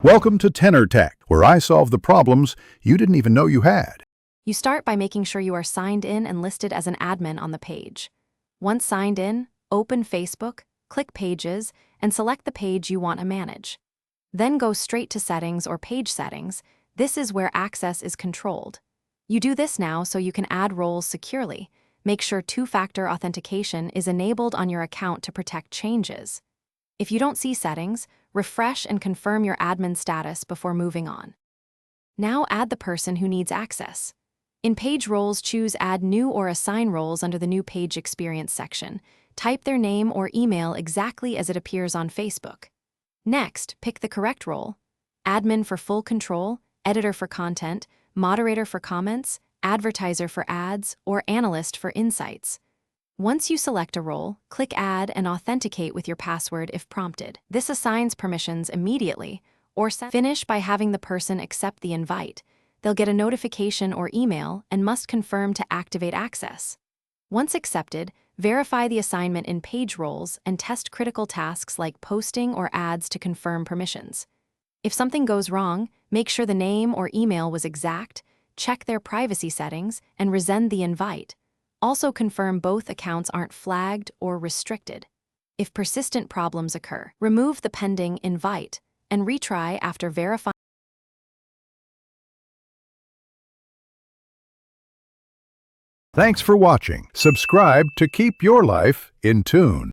Welcome to Tenor Tech, where I solve the problems you didn't even know you had. You start by making sure you are signed in and listed as an admin on the page. Once signed in, open Facebook, click Pages, and select the page you want to manage. Then go straight to Settings or Page Settings. This is where access is controlled. You do this now so you can add roles securely. Make sure two-factor authentication is enabled on your account to protect changes. If you don't see settings, refresh and confirm your admin status before moving on. Now add the person who needs access. In Page Roles, choose Add New or Assign Roles under the New Page Experience section. Type their name or email exactly as it appears on Facebook. Next, pick the correct role: admin for full control, editor for content, moderator for comments, advertiser for ads, or analyst for insights. Once you select a role, click Add and authenticate with your password if prompted. This assigns permissions immediately, or finish by having the person accept the invite. They'll get a notification or email and must confirm to activate access. Once accepted, verify the assignment in Page Roles and test critical tasks like posting or ads to confirm permissions. If something goes wrong, make sure the name or email was exact, check their privacy settings, and resend the invite. Also confirm both accounts aren't flagged or restricted. If persistent problems occur, remove the pending invite and retry after verifying. Thanks for watching. Subscribe to keep your life in tune.